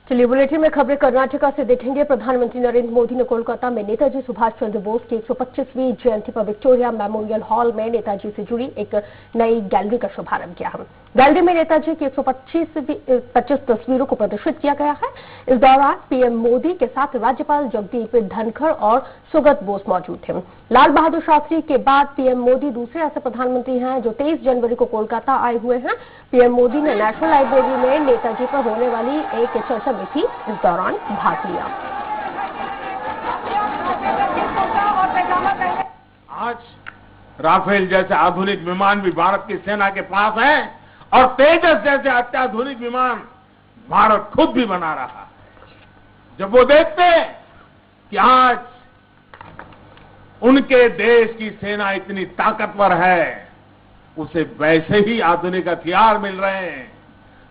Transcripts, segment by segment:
चलिए बुलेटिन में खबरें कर्नाटका से देखेंगे। प्रधानमंत्री नरेंद्र मोदी ने कोलकाता में नेताजी सुभाष चंद्र बोस की 125वीं जयंती पर विक्टोरिया मेमोरियल हॉल में नेताजी से जुड़ी एक नई गैलरी का शुभारंभ किया। गैलरी में नेताजी की 125 तस्वीरों को प्रदर्शित किया गया है। इस दौरान पीएम मोदी के साथ राज्यपाल जगदीप धनखड़ और सुगत बोस मौजूद थे। लाल बहादुर शास्त्री के बाद पीएम मोदी दूसरे ऐसे प्रधानमंत्री हैं जो 23 जनवरी को कोलकाता आए हुए हैं। पीएम मोदी ने नेशनल लाइब्रेरी में नेताजी पर होने वाली एक चर्चा में भी इस दौरान भाग लिया। आज राफेल जैसे आधुनिक विमान भी भारत की सेना के पास हैं और तेजस जैसे अत्याधुनिक विमान भारत खुद भी बना रहा है। जब वो देखते हैं कि आज उनके देश की सेना इतनी ताकतवर है, उसे वैसे ही आधुनिक हथियार मिल रहे हैं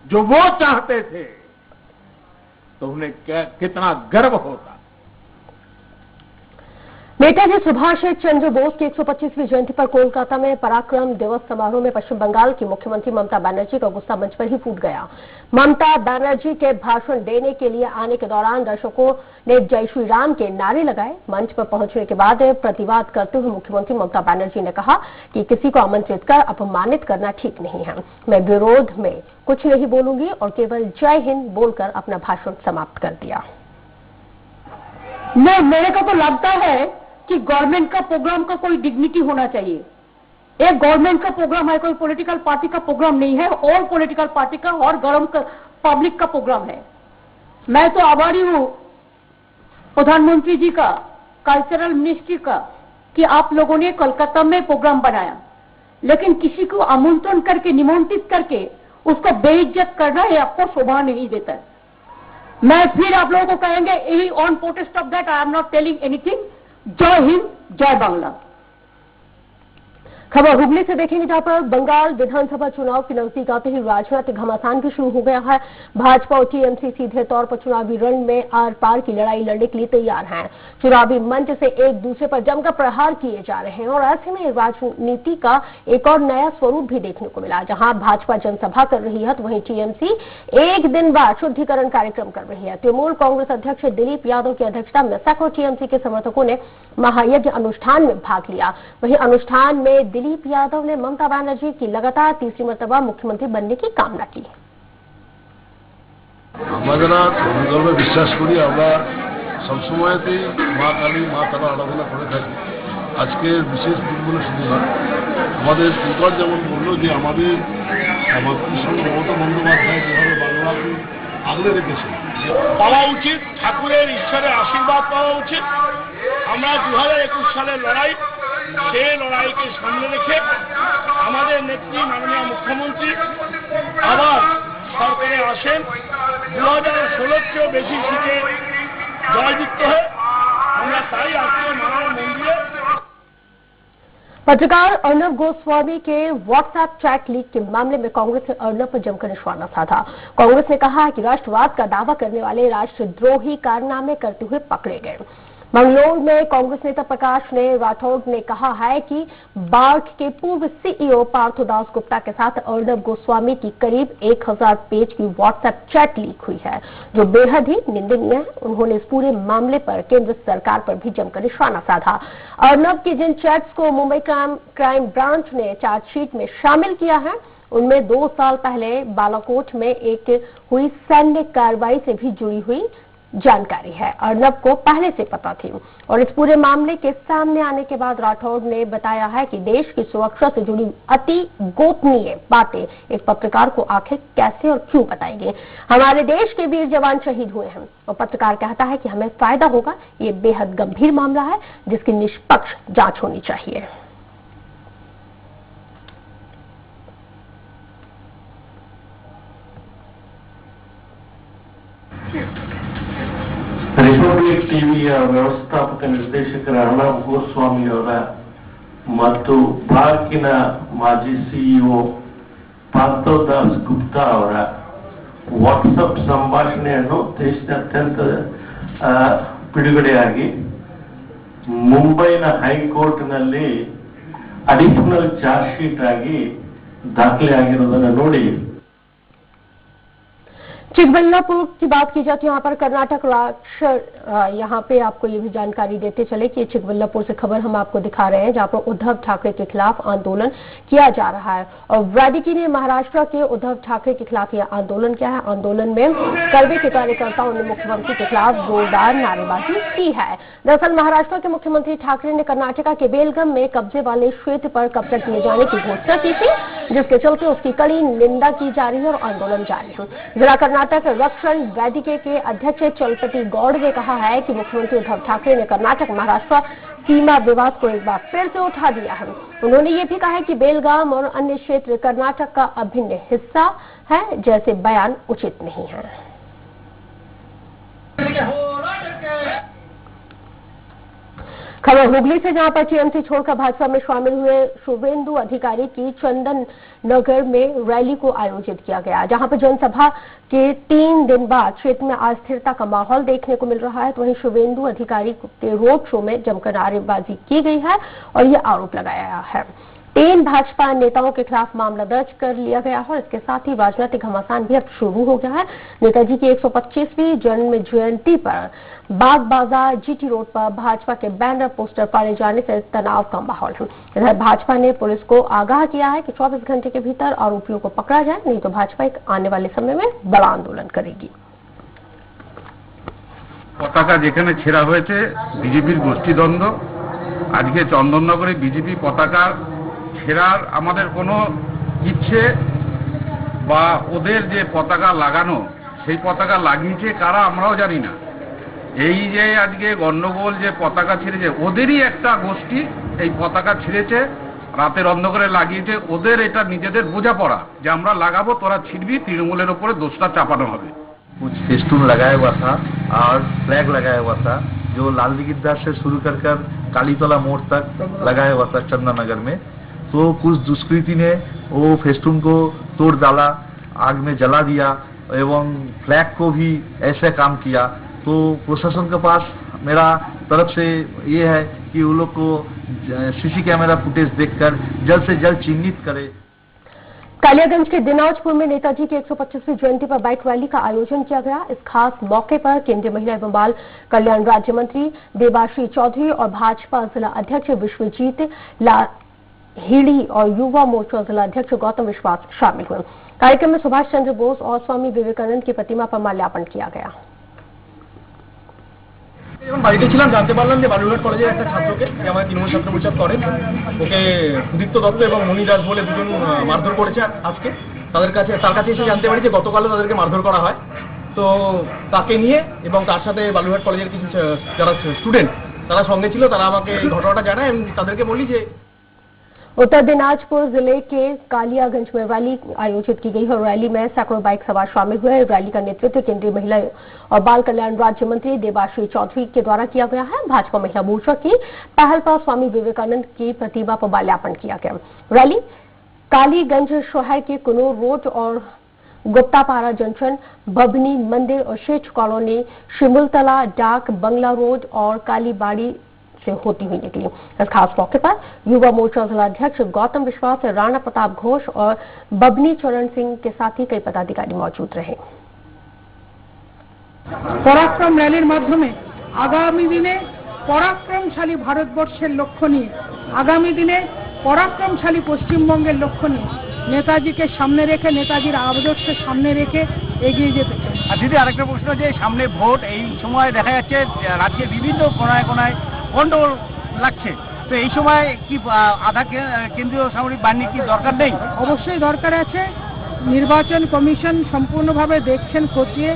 जो वो चाहते थे, तो उन्हें कितना गर्व होता। नेताजी सुभाष चंद्र बोस की 125वीं जयंती पर कोलकाता में पराक्रम दिवस समारोह में पश्चिम बंगाल की मुख्यमंत्री ममता बनर्जी का गुस्सा मंच पर ही फूट गया। ममता बनर्जी के भाषण देने के लिए आने के दौरान दर्शकों ने जय श्री राम के नारे लगाए। मंच पर पहुंचने के बाद प्रतिवाद करते हुए मुख्यमंत्री ममता बनर्जी ने कहा कि किसी को आमंत्रित कर अपमानित करना ठीक नहीं है। मैं विरोध में कुछ नहीं बोलूंगी और केवल जय हिंद बोलकर अपना भाषण समाप्त कर दिया। मेरे को तो लगता है कि गवर्नमेंट का प्रोग्राम का कोई डिग्निटी होना चाहिए। एक गवर्नमेंट का प्रोग्राम है, कोई पॉलिटिकल पार्टी का प्रोग्राम नहीं है, और पॉलिटिकल पार्टी का और गरम पब्लिक का प्रोग्राम है। मैं तो आभारी हूं प्रधानमंत्री जी का, कल्चरल मिनिस्ट्री का, कि आप लोगों ने कोलकाता में प्रोग्राम बनाया, लेकिन किसी को आमंत्रण करके, निमंत्रित करके उसको बेइज्जत करना है आपको शोभा नहीं देता है। मैं फिर आप लोगों को कहेंगे, on protest of that I am not telling anything. जय हिंद, जय बांग्ला। खबर हुगली से देखेंगे, जहां पर बंगाल विधानसभा चुनाव के नजदीक आते ही राजनीतिक घमासान भी शुरू हो गया है। भाजपा और टीएमसी सीधे तौर पर चुनावी रण में आर पार की लड़ाई लड़ने के लिए तैयार हैं। चुनावी मंच से एक दूसरे पर जमकर प्रहार किए जा रहे हैं और ऐसे में राजनीति का एक और नया स्वरूप भी देखने को मिला। जहां भाजपा जनसभा कर रही है तो वहीं टीएमसी एक दिन बाद शुद्धिकरण कार्यक्रम कर रही है। तृणमूल कांग्रेस अध्यक्ष दिलीप यादव की अध्यक्षता में सैकड़ों टीएमसी के समर्थकों ने महायज्ञ अनुष्ठान में भाग लिया। वहीं अनुष्ठान में दिलीप यादव ने ममता बनर्जी की लगातार तीसरी मर्तबा मुख्यमंत्री बनने की कामना की। हमारा धर्म विश्वास करी আমরা সবসময়তে মা কালী মা তারা আরাধনা করে থাকি। আজকে বিশেষ দিন বলে শুরু হয়। আমাদের স্পিকার যেমন বললো যে আমাদের মমতা বন্দ্যোপাধ্যায় যেভাবে বাংলাকে আগলে রেখেছে, পাওয়া উচিত, ঠাকুরের ঈশ্বরের আশীর্বাদ পাওয়া উচিত। আমরা 2021 সালের লড়াই, সেই লড়াইকে সামনে রেখে আমাদের নেত্রী মাননীয় মুখ্যমন্ত্রী আবার সরকারে আসেন। 2016 চেয়েও বেশি সিটে জয়যুক্ত হয়ে আমরা তাই আজকে মায়ের মন্দিরে। पत्रकार अर्नब गोस्वामी के व्हाट्सएप चैट लीक के मामले में कांग्रेस ने अर्नब पर जमकर निशाना साधा। कांग्रेस ने कहा है कि राष्ट्रवाद का दावा करने वाले राष्ट्रद्रोही कारनामे करते हुए पकड़े गए। मंगलौर में कांग्रेस नेता प्रकाश ने राठौड़ ने कहा है कि बार्क के पूर्व सीईओ पार्थोदास गुप्ता के साथ अर्नब गोस्वामी की करीब 1000 पेज की व्हाट्सएप चैट लीक हुई है, जो बेहद ही निंदनीय है। उन्होंने इस पूरे मामले पर केंद्र सरकार पर भी जमकर निशाना साधा। अर्नब की जिन चैट्स को मुंबई क्राइम ब्रांच ने चार्जशीट में शामिल किया है, उनमें 2 साल पहले बालाकोट में एक हुई सैन्य कार्रवाई से भी जुड़ी हुई जानकारी है। अर्नब को पहले से पता थी और इस पूरे मामले के सामने आने के बाद राठौड़ ने बताया है कि देश की सुरक्षा से जुड़ी अति गोपनीय बातें एक पत्रकार को आखिर कैसे और क्यों बताएंगे। हमारे देश के वीर जवान शहीद हुए हैं और पत्रकार कहता है कि हमें फायदा होगा। ये बेहद गंभीर मामला है जिसकी निष्पक्ष जांच होनी चाहिए। ರಿಪಬ್ಲಿಕ್ ಟಿವಿಯ ವ್ಯವಸ್ಥಾಪಕ ನಿರ್ದೇಶಕರ ಅರ್ನಬ್ ಗೋಸ್ವಾಮಿ ಅವರ ಮತ್ತು ಬಾರ್ಕಿನ ಮಾಜಿ ಸಿಇಒ ಪಾರ್ಥೋದಾಸ್ ಗುಪ್ತಾ ಅವರ ವಾಟ್ಸಪ್ ಸಂಭಾಷಣೆಯನ್ನು ದೇಶದಾದ್ಯಂತ ಬಿಡುಗಡೆಯಾಗಿ ಮುಂಬೈನ ಹೈಕೋರ್ಟ್ನಲ್ಲಿ ಅಡಿಷನಲ್ ಚಾರ್ಜ್ ಶೀಟ್ ಆಗಿ ದಾಖಲೆ ಆಗಿರುವುದನ್ನು ನೋಡಿ चिकबल्लापुर की बात की जाए तो यहाँ पर कर्नाटक राज्य यहाँ पे आपको ये भी जानकारी देते चले कि चिकबल्लापुर से खबर हम आपको दिखा रहे हैं, जहाँ पर उद्धव ठाकरे के खिलाफ आंदोलन किया जा रहा है। और वैदिकी ने महाराष्ट्र के उद्धव ठाकरे के खिलाफ यह आंदोलन किया है। आंदोलन में कड़वे के कार्यकर्ताओं ने मुख्यमंत्री के खिलाफ जोरदार नारेबाजी की है। दरअसल महाराष्ट्र के मुख्यमंत्री ठाकरे ने कर्नाटका के बेलगम में कब्जे वाले क्षेत्र पर कब्जा किए जाने की घोषणा की थी, जिसके चलते उसकी कड़ी निंदा की जा रही है और आंदोलन जारी है। जिला कर्नाटक रक्षण वेदिके के अध्यक्ष चलपति गौड़ ने कहा है कि मुख्यमंत्री उद्धव ठाकरे ने कर्नाटक महाराष्ट्र सीमा विवाद को एक बार फिर से उठा दिया है। उन्होंने ये भी कहा है कि बेलगाम और अन्य क्षेत्र कर्नाटक का अभिन्न हिस्सा है, जैसे बयान उचित नहीं है। खबर हुगली से, जहां पर टीएमसी छोड़कर भाजपा में शामिल हुए शुभेंदु अधिकारी की चंदन नगर में रैली को आयोजित किया गया, जहां पर जनसभा के 3 दिन बाद क्षेत्र में अस्थिरता का माहौल देखने को मिल रहा है। तो वहीं शुभेंदु अधिकारी के रोड शो में जमकर नारेबाजी की गई है और ये आरोप लगाया गया है। 3 भाजपा नेताओं के खिलाफ मामला दर्ज कर लिया गया है और इसके साथ ही राजनीतिक घमासान भी अब शुरू हो गया है। नेताजी की 125वीं जन्म जयंती पर बाग बाजार जीटी रोड पर भाजपा के बैनर पोस्टर फाड़े जाने से तनाव का माहौल है। इधर भाजपा ने पुलिस को आगाह किया है कि 24 घंटे के भीतर आरोपियों को पकड़ा जाए, नहीं तो भाजपा एक आने वाले समय में बड़ा आंदोलन करेगी। पताका যেখানে ছেঁড়া হয়েছে বিজেপির গোষ্ঠীদ্বন্দ্ব, আজকে চন্দননগরে বিজেপি পতাকা ছেঁড়ার আমাদের কোনো ইচ্ছে বা ওদের যে পতাকা লাগানো সেই পতাকা লাগিয়েছে কারা আমরাও জানি না। এই যে আজকে গন্ডগোল যে পতাকা ছিঁড়েছে ওদেরই একটা গোষ্ঠী এই পতাকা ছিঁড়েছে, রাতের অন্ধকারে লাগিয়েছে। ওদের এটা নিজেদের বোঝাপড়া যে আমরা লাগাবো, তোরা ছিঁড়বি, তৃণমূলের উপরে দোষটা চাপানো হবে। कुछ फेस्टून लगाया हुआ था और फ्लैग लगाया हुआ था जो लाल दिगीदार से शुरू कर कालीतला मोड़ तक लगाया हुआ था चंदननगर में। तो कुछ दुष्कृति ने वो फेस्टून को तोड़ डाला, आग में जला दिया एवं फ्लैग को भी ऐसे काम किया। तो प्रशासन के पास मेरा तरफ से ये है कि वो लोग को सीसी कैमरा फुटेज देखकर जल्द से जल्द चिन्हित करे। कालियागंज के दिनाजपुर में नेताजी की 125वीं जयंती पर बाइक रैली का आयोजन किया गया। इस खास मौके पर केंद्रीय महिला एवं बाल कल्याण राज्य मंत्री देबाश्री चौधरी और भाजपा जिला अध्यक्ष विश्वजीत लाहिड़ी और युवा मोर्चा जिला अध्यक्ष गौतम विश्वास शामिल हुए। कार्यक्रम में सुभाष चंद्र बोस और स्वामी विवेकानंद की प्रतिमा पर माल्यार्पण किया गया। বাড়িতে ছিলাম, জানতে পারলাম যে বালুরঘাট কলেজের একটা ছাত্রকে, যে আমাদের তৃণমূল ছাত্র পরিষদ করেন, ওকে সুদীপ্ত দত্ত এবং মণি দাস বলে দুজন মারধর করেছে। আজকে তার কাছে এসে জানতে পারি যে গতকালও তাদেরকে মারধর করা হয়। তো তাকে নিয়ে এবং তার সাথে বালুরঘাট কলেজের কিছু যারা স্টুডেন্ট তারা সঙ্গে ছিল, তারা আমাকে এই ঘটনাটা জানায়। আমি তাদেরকে বলি যে उत्तर दिनाजपुर जिले के कालियागंज में रैली आयोजित की गई है। रैली में सैकड़ों बाइक सवार शामिल हुए। रैली का नेतृत्व केंद्रीय महिला और बाल कल्याण राज्य मंत्री देबाश्री चौधरी के द्वारा किया गया है। भाजपा महिला मोर्चा की पहल पर स्वामी विवेकानंद की प्रतिमा पर माल्यार्पण किया गया। रैली कालीगंज शहर के कुनूर रोड और गुप्तापारा जंक्शन, बभनी मंदिर और शेच कॉलोनी, शिमुलतला डाक बंगला रोड और कालीबाड़ी से होती हुई निकली। इस खास मौके पर युवा मोर्चा जिला अध्यक्ष गौतम विश्वास, राणा प्रताप घोष और बबनी चरण सिंह के साथ ही कई पदाधिकारी मौजूद रहे। पराक्रम रैलिर माध्यमे आगामी दिने पराक्रमशाली भारतवर्षेर लक्ष्य निये, आगामी दिने पराक्रमशाली पश्चिमबंगेर लक्ष्य निये नेताजी के सामने रेखे, नेताजिर आदर्श सामने रेखे एगिए जेते चाই। দিদি আরেকটা প্রশ্ন, যে সামনে ভোট, এই সময় দেখা যাচ্ছে রাজ্যের বিভিন্ন কোনায় কোনায় গন্ডগোল লাগছে, তো এই সময় কি আধা কেন্দ্রীয় সামরিক বাহিনী কি দরকার নেই? অবশ্যই দরকার আছে। নির্বাচন কমিশন সম্পূর্ণভাবে দেখছেন, খতিয়ে।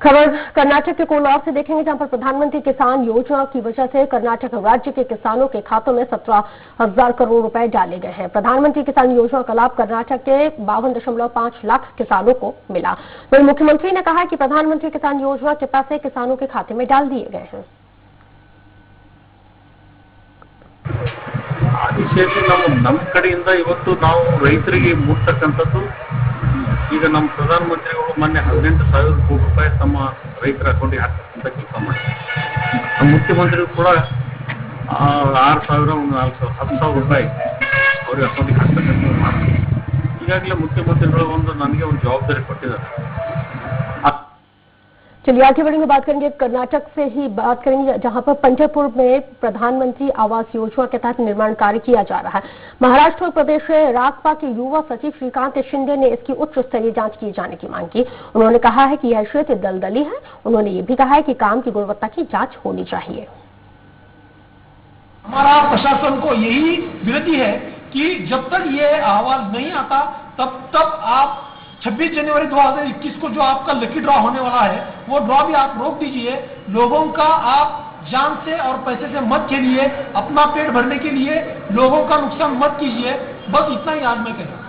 खबर कर्नाटक के कोलार से देखेंगे, जहां पर प्रधानमंत्री किसान योजना की वजह से कर्नाटक राज्य के किसानों के खातों में 17,000 करोड़ रुपए डाले गए हैं। प्रधानमंत्री किसान योजना का लाभ कर्नाटक के 52.5 लाख किसानों को मिला। वहीं मुख्यमंत्री ने कहा कि प्रधानमंत्री किसान योजना के पैसे किसानों के खाते में डाल दिए गए हैं। ವಿಶೇಷ ನಮ್ಮ ಕಡೆಯಿಂದ ಇವತ್ತು ನಾವು ರೈತರಿಗೆ ಮುಟ್ಟತಕ್ಕಂಥದ್ದು, ಈಗ ನಮ್ಮ ಪ್ರಧಾನಮಂತ್ರಿಗಳು ಮೊನ್ನೆ 18,000 ಕೋಟಿ ರೂಪಾಯಿ ತಮ್ಮ ರೈತರ ಅಕೌಂಟಿಗೆ ಹಾಕ್ತಕ್ಕಂಥ ಕೆಲಸ ಮಾಡಿದ್ದಾರೆ. ನಮ್ಮ ಮುಖ್ಯಮಂತ್ರಿಗಳು ಕೂಡ 6,000 10,000 ರೂಪಾಯಿ ಅವ್ರಿಗೆ ಅಕೌಂಟಿಗೆ ಹಾಕ್ತಕ್ಕಂಥ ಮಾಡ್ತಾರೆ. ಈಗಾಗಲೇ ಮುಖ್ಯಮಂತ್ರಿಗಳು ನನಗೆ ಒಂದು ಜವಾಬ್ದಾರಿ ಕೊಟ್ಟಿದ್ದಾರೆ. चलिए आगे बढ़ेंगे, बात करेंगे कर्नाटक से ही बात करेंगे, जहां पर पंढरपुर में प्रधानमंत्री आवास योजना के तहत निर्माण कार्य किया जा रहा है। महाराष्ट्र और प्रदेश राकपा के युवा सचिव श्रीकांत शिंदे ने इसकी उच्च स्तरीय जांच किए जाने की मांग की। उन्होंने कहा है कि यह क्षेत्र दलदली है। उन्होंने ये भी कहा है कि काम की गुणवत्ता की जांच होनी चाहिए। हमारा प्रशासन को यही विनती है कि जब तक ये अहवाल नहीं आता तब तक आप 26 जनवरी 2021 को जो आपका लकी ड्रॉ होने वाला है वो ड्रॉ भी आप रोक दीजिए। लोगों का आप जान से और पैसे से मत खेलिए, अपना पेट भरने के लिए लोगों का नुकसान मत कीजिए। बस इतना ही आज मैं कह रहा हूं।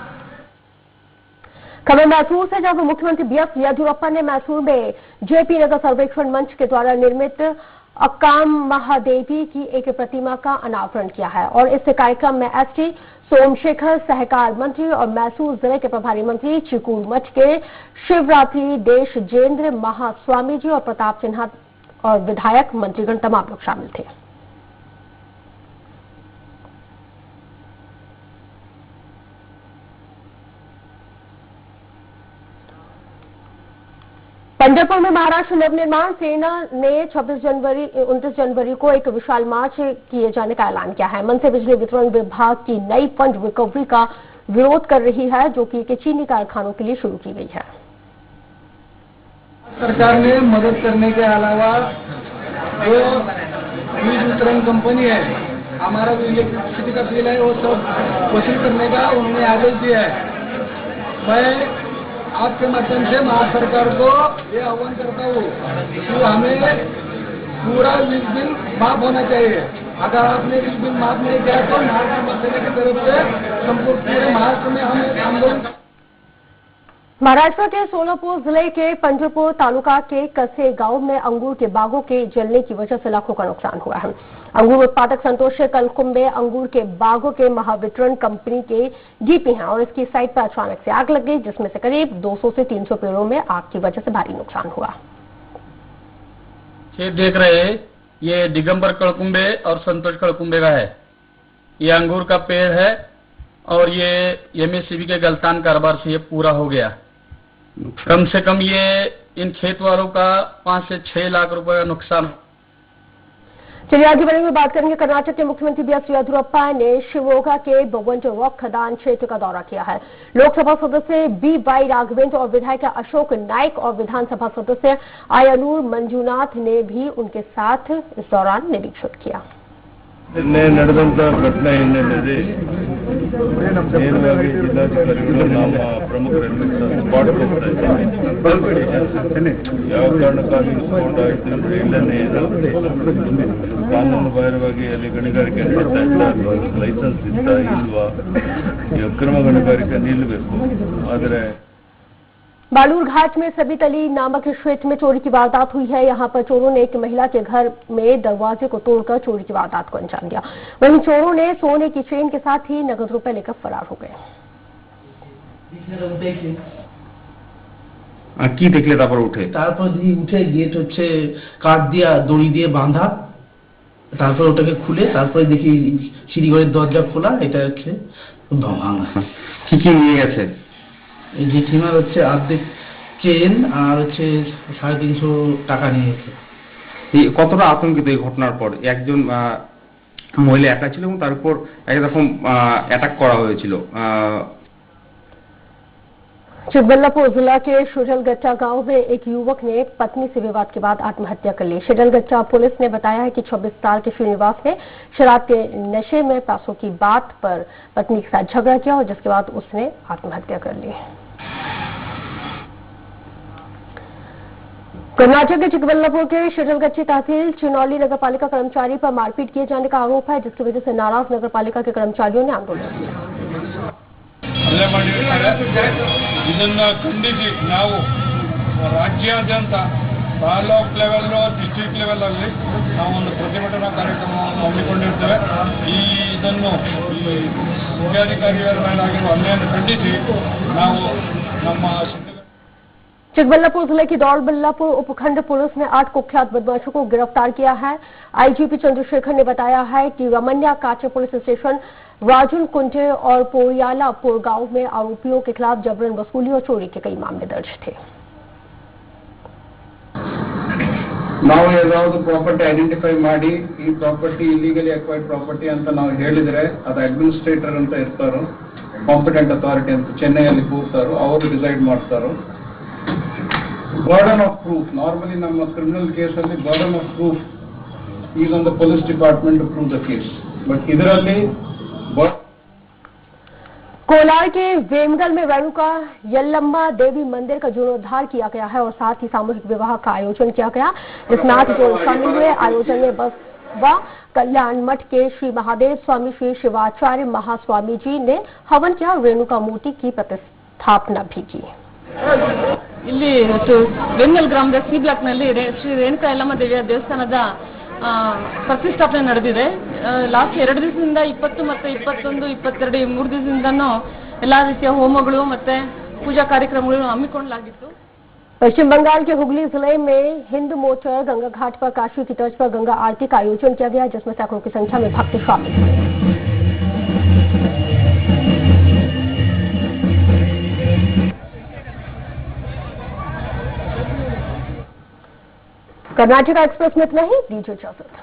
खबर मैसूर से, जहां मुख्यमंत्री बीएस येदियुरप्पा ने मैसूर में जेपी नगर सर्वेक्षण मंच के द्वारा निर्मित अक्काम महादेवी की एक प्रतिमा का अनावरण किया है और इस कार्यक्रम में एसटी सोमशेखर, सहकार मंत्री और मैसूर जिले के प्रभारी मंत्री चिकूर मठ के शिवरात्रि देशजेंद्र महास्वामी जी और प्रताप सिन्हा और विधायक मंत्रीगण तमाम लोग शामिल थे। पंढरपुर में महाराष्ट्र नवनिर्माण सेना ने 29 जनवरी को एक विशाल मार्च किए जाने का ऐलान किया है। मन से बिजली वितरण विभाग की नई फंड रिकवरी का विरोध कर रही है, जो कि चीनी कारखानों के लिए शुरू की गई है। सरकार ने मदद करने के अलावा जो वीज वितरण कंपनी है, हमारा जो इलेक्ट्रिसिटी का बिल है वो सब वसूल करने का उन्होंने आदेश दिया है। मैं आपके माध्यम से महाराष्ट्र सरकार को ये आह्वान करता हूँ कि हमें पूरा वीज बिल माफ होना चाहिए। अगर आपने वीज बिल माफ नहीं किया तो महाराष्ट्र सेना की तरफ से संपूर्ण पूरे महाराष्ट्र में हम आंदोलन। महाराष्ट्र के सोलापुर जिले के पंढरपुर तालुका के कसे गांव में अंगूर के बागों के जलने की वजह से लाखों का नुकसान हुआ है। अंगूर उत्पादक संतोष कलकुंबे अंगूर के बागों के महावितरण कंपनी के डीपी हैं और इसकी साइट पर अचानक से आग लग गई, जिसमें से करीब 200 से 300 पेड़ों में आग की वजह से भारी नुकसान हुआ। खेत देख रहे हैं, ये दिगंबर कलकुंबे और संतोष कलकुंबे का है। ये अंगूर का पेड़ है और ये एमएससीबी के गलतान कारोबार से ये पूरा हो गया। कम से कम ये इन खेत वालों का 5 से 6 लाख रुपए का नुकसान। चलिए आगे बढ़ेंगे, बात करेंगे कर्नाटक के मुख्यमंत्री बीएस येदियुरप्पा ने शिवमोगा के बवंज रॉक खदान क्षेत्र का दौरा किया है। लोकसभा सदस्य बी.वाई. राघवेंद्र और विधायक अशोक नाइक और विधानसभा सदस्य आयनूर मंजुनाथ ने भी उनके साथ इस दौरान निरीक्षण किया। ನಡೆದಂತ ಘಟನೆ ಹಿನ್ನೆಲೆಯಲ್ಲಿ ನೇರವಾಗಿ ಜಿಲ್ಲಾಧಿಕಾರಿಗಳು ನಮ್ಮ ಪ್ರಮುಖರನ್ನು ಸ್ಪಾಟ್ಗೆ ಹೋಗ್ತಾ ಇದ್ದೀವಿ. ಯಾವ ಕಾರಣಕ್ಕಾಗಿ ಉಂಟಾಯಿತು ಅಂದ್ರೆ ಇಲ್ಲನೇ ಇದು ಕಾನೂನು ಬಾಹಿರವಾಗಿ ಅಲ್ಲಿ ಗಣಿಗಾರಿಕೆ ಮಾಡ್ತಾ ಇದ್ದಾರೆ, ಲೈಸೆನ್ಸ್ ಇತ್ತ ಇಲ್ವಾ, ಈ ಅಕ್ರಮ ಗಣಿಗಾರಿಕೆ ನಿಲ್ಲಬೇಕು। ಆದರೆ बालूर घाट में सभी तली नामक क्षेत्र में चोरी की वारदात हुई है। यहां पर चोरों ने एक महिला के घर में दरवाजे को तोड़कर चोरी की वारदात को अंजाम दिया। वहीं चोरों ने सोने की चेन के साथ ही नगद रुपए लेकर फरार हो गए। কি দেখলে তারপর উঠে উঠে গেট হচ্ছে কাঠ দিয়া দড়ি দিয়ে বাঁধা, তারপর ওটাকে খুলে তারপরে দেখি সিঁড়িঘরের দরজা খোলা, এটা হচ্ছে ভাঙা। কি নিয়ে গেছে? এই জেঠিমার হচ্ছে অর্ধেক চেন আর হচ্ছে 350 টাকা নিয়ে গেছে। কতটা আতঙ্কিত এই ঘটনার পর? একজন মহিলা একা ছিল এবং তার উপর একরকম অ্যাটাক করা হয়েছিল। चिकबल्लापुर जिला के शिडलगट्टा गांव में एक युवक ने पत्नी से विवाद के बाद आत्महत्या कर ली। शिडलगट्टा पुलिस ने बताया है कि 26 साल के श्रीनिवास ने शराब के नशे में पैसों की बात पर पत्नी के साथ झगड़ा किया और जिसके बाद उसने आत्महत्या कर ली। कर्नाटक के चिकबल्लापुर के शिडलगच्ची तहसील चिनौली नगर पालिका कर्मचारी पर मारपीट किए जाने का आरोप है, जिसकी वजह से नाराज नगर पालिका के कर्मचारियों ने आंदोलन किया। ಹಲ್ಲೆ ಮಾಡಿರ್ತಾರೆ। ಇದನ್ನ ಖಂಡಿಸಿ ನಾವು ರಾಜ್ಯಾದ್ಯಂತ ತಾಲೂಕ್ ಲೆವೆಲ್ ಡಿಸ್ಟ್ರಿಕ್ಟ್ ಲೆವೆಲ್ ಅಲ್ಲಿ ನಾವು ಒಂದು ಪ್ರತಿಭಟನಾ ಕಾರ್ಯಕ್ರಮವನ್ನು ಹಮ್ಮಿಕೊಂಡಿರ್ತೇವೆ। ಇದನ್ನು ಮುಖ್ಯಾಧಿಕಾರಿಗಳ ಮೇಲಾಗಿರುವ ಹಲ್ಲೆಯನ್ನು ಖಂಡಿಸಿ ನಾವು ನಮ್ಮ चिकबल्लापुर जिले की दौड़बल्लापुर उपखंड पुलिस ने 8 कुख्यात बदमाशों को गिरफ्तार किया है। आईजीपी चंद्रशेखर ने बताया है कि रमन्या काचे पुलिस स्टेशन राजन कुंटे और पोरियालापुर गांव में आरोपियों के खिलाफ जबरन वसूली और चोरी के कई मामले दर्ज थे। ನಾವು ಯಾವ್ದಾದ್ರು ಪ್ರಾಪರ್ಟಿ ಐಡೆಂಟಿಫೈ ಮಾಡಿ ಈ ಪ್ರಾಪರ್ಟಿ ಇಲ್ಲಿಗಲಿ ಅಕ್ವೈರ್ಡ್ ಪ್ರಾಪರ್ಟಿ ಅಂತ ನಾವು ಹೇಳಿದ್ರೆ ಅದು ಅಡ್ಮಿನಿಸ್ಟ್ರೇಟರ್ ಅಂತ ಇರ್ತಾರೋ ಕಾಂಪಿಟೆಂಟ್ ಅಥಾರಿಟಿ ಅಂತ ಚೆನ್ನೈಯಲ್ಲಿ ಕೂರ್ತಾರೋ ಅವರು ಡಿಸೈಡ್ ಮಾಡ್ತಾರೋ ಬರ್ಡನ್ ಆಫ್ ಪ್ರೂಫ್ ನಾರ್ಮಲಿ ನಮ್ಮ ಕ್ರಿಮಿನಲ್ ಕೇಸಲ್ಲಿ burden of proof is on the police department to prove the case but ಇದರಲ್ಲಿ कोलार के वेमगल में रेणुका यल्लम्मा देवी मंदिर का जीर्णोद्धार किया गया है और साथ ही सामूहिक विवाह का आयोजन किया गया। इस नाथ जो शामिल हुए आयोजन में बसवा कल्याण मठ के श्री महादेव स्वामी श्री शिवाचार्य महास्वामी जी ने हवन किया और रेणुका मूर्ति की प्रतिष्ठापना भी की। ಇಲ್ಲಿ ವೆನ್ನಲ್ ಗ್ರಾಮದ ಸಿ ಬ್ಲಾಕ್ ನಲ್ಲಿ ಶ್ರೀ ರೇಣುಕಾ ಯಲ್ಲಮ್ಮ ದೇವಿಯ ದೇವಸ್ಥಾನದ ಪ್ರತಿಷ್ಠಾಪನೆ ನಡೆದಿದೆ। ಲಾಸ್ಟ್ 2 ದಿವಸದಿಂದ 20 ಮತ್ತೆ 21, 22 3 ದಿವಸದಿಂದನೂ ಎಲ್ಲಾ ರೀತಿಯ ಹೋಮಗಳು ಮತ್ತೆ पूजा कार्यक्रमಗಳನ್ನು ಹಮ್ಮಿಕೊಳ್ಳಲಾಗಿತ್ತು। पश्चिम बंगाल के हुगली जिले में हिंदू मोर्चा गंगा घाट पर काशी की तर्ज पर गंगा आरती का आयोजन किया गया, जिसमें सैकड़ों की संख्या में भक्त शामिल हुए। कर्नाटका एक्सप्रेस में इतना ही, दीजिए इजाजत।